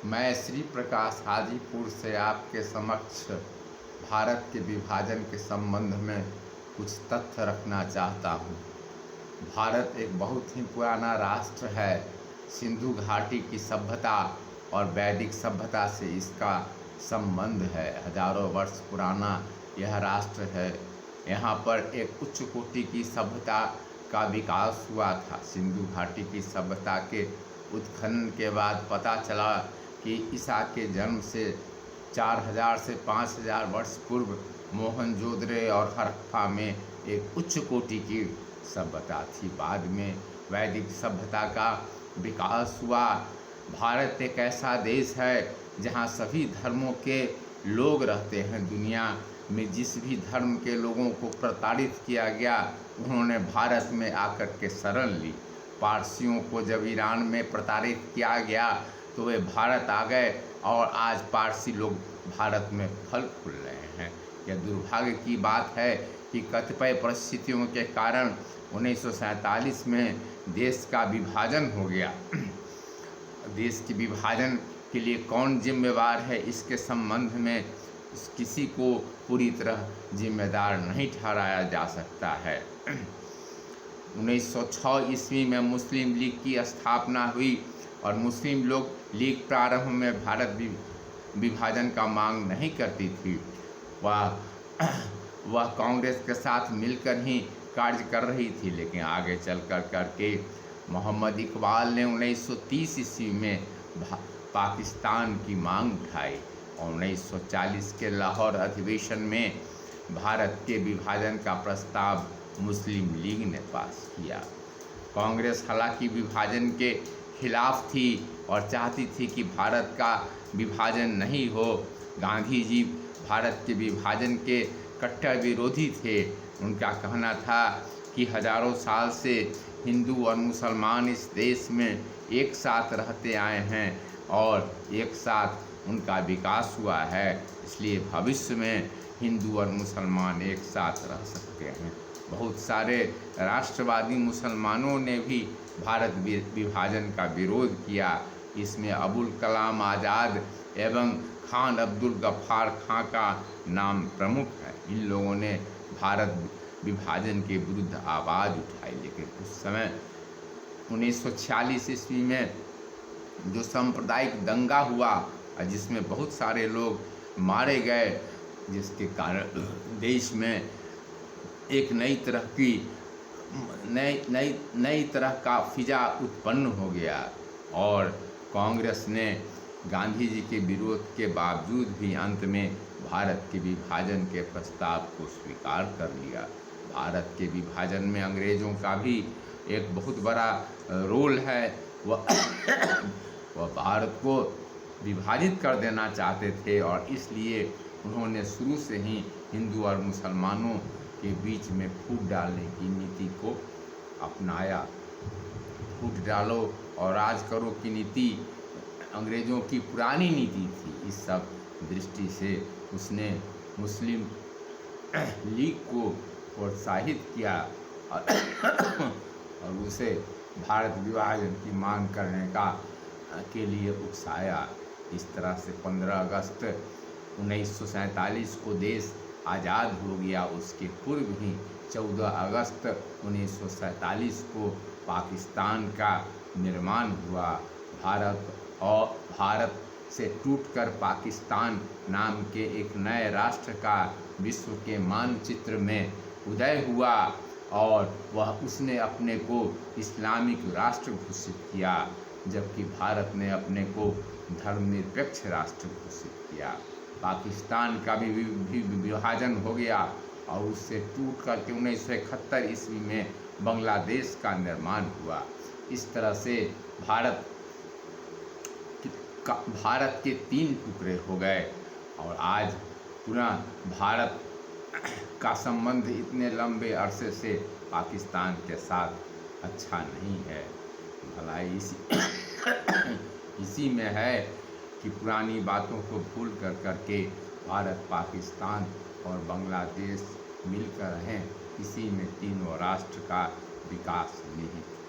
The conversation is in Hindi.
मैं श्री प्रकाश हाजीपुर से आपके समक्ष भारत के विभाजन के संबंध में कुछ तथ्य रखना चाहता हूँ। भारत एक बहुत ही पुराना राष्ट्र है। सिंधु घाटी की सभ्यता और वैदिक सभ्यता से इसका संबंध है। हजारों वर्ष पुराना यह राष्ट्र है। यहाँ पर एक उच्च कोटि की सभ्यता का विकास हुआ था। सिंधु घाटी की सभ्यता के उत्खनन के बाद पता चला कि ईसा के जन्म से 4000 से 5000 वर्ष पूर्व मोहनजोदड़ो और हड़प्पा में एक उच्च कोटि की सभ्यता थी। बाद में वैदिक सभ्यता का विकास हुआ। भारत एक ऐसा देश है जहाँ सभी धर्मों के लोग रहते हैं। दुनिया में जिस भी धर्म के लोगों को प्रताड़ित किया गया, उन्होंने भारत में आकर के शरण ली। पारसियों को जब ईरान में प्रताड़ित किया गया तो वे भारत आ गए और आज पारसी लोग भारत में फल फूल रहे हैं। यह दुर्भाग्य की बात है कि कतिपय परिस्थितियों के कारण 1947 में देश का विभाजन हो गया। देश के विभाजन के लिए कौन जिम्मेवार है, इसके संबंध में किसी को पूरी तरह जिम्मेदार नहीं ठहराया जा सकता है। 1906 ईस्वी में मुस्लिम लीग की स्थापना हुई और मुस्लिम लोग लीग प्रारंभ में भारत विभाजन का मांग नहीं करती थी। वह कांग्रेस के साथ मिलकर ही कार्य कर रही थी, लेकिन आगे चल करके मोहम्मद इकबाल ने 1930 ईस्वी में पाकिस्तान की मांग उठाई और 1940 के लाहौर अधिवेशन में भारत के विभाजन का प्रस्ताव मुस्लिम लीग ने पास किया। कांग्रेस हालांकि विभाजन के खिलाफ थी और चाहती थी कि भारत का विभाजन नहीं हो। गांधी जी भारत के विभाजन के कट्टर विरोधी थे। उनका कहना था कि हजारों साल से हिंदू और मुसलमान इस देश में एक साथ रहते आए हैं और एक साथ उनका विकास हुआ है, इसलिए भविष्य में हिंदू और मुसलमान एक साथ रह सकते हैं। बहुत सारे राष्ट्रवादी मुसलमानों ने भी भारत विभाजन का विरोध किया। इसमें अबुल कलाम आज़ाद एवं खान अब्दुल गफ्फार खां का नाम प्रमुख है। इन लोगों ने भारत विभाजन के विरुद्ध आवाज़ उठाई, लेकिन उस समय 1946 ईस्वी में जो सांप्रदायिक दंगा हुआ जिसमें बहुत सारे लोग मारे गए, जिसके कारण देश में एक नई तरह का फिजा उत्पन्न हो गया और कांग्रेस ने गांधी जी के विरोध के बावजूद भी अंत में भारत के विभाजन के प्रस्ताव को स्वीकार कर लिया। भारत के विभाजन में अंग्रेज़ों का भी एक बहुत बड़ा रोल है। वह भारत को विभाजित कर देना चाहते थे और इसलिए उन्होंने शुरू से ही हिंदू और मुसलमानों के बीच में फूट डालने की नीति को अपनाया। फूट डालो और राज करो की नीति अंग्रेज़ों की पुरानी नीति थी। इस सब दृष्टि से उसने मुस्लिम लीग को प्रोत्साहित किया और उसे भारत विभाजन की मांग करने के लिए उकसाया। इस तरह से 15 अगस्त 1947 को देश आज़ाद हो गया। उसके पूर्व ही 14 अगस्त 1947 को पाकिस्तान का निर्माण हुआ। भारत से टूटकर पाकिस्तान नाम के एक नए राष्ट्र का विश्व के मानचित्र में उदय हुआ और उसने अपने को इस्लामिक राष्ट्र घोषित किया, जबकि भारत ने अपने को धर्मनिरपेक्ष राष्ट्र घोषित किया। पाकिस्तान का भी विभाजन हो गया और उससे टूट करके 1971 ईस्वी में बांग्लादेश का निर्माण हुआ। इस तरह से भारत के 3 टुकड़े हो गए और आज पुनः भारत का संबंध इतने लंबे अरसे से पाकिस्तान के साथ अच्छा नहीं है। भलाई इसी में है कि पुरानी बातों को भूल करके भारत, पाकिस्तान और बांग्लादेश मिलकर रहें। इसी में तीनों राष्ट्र का विकास निहित है।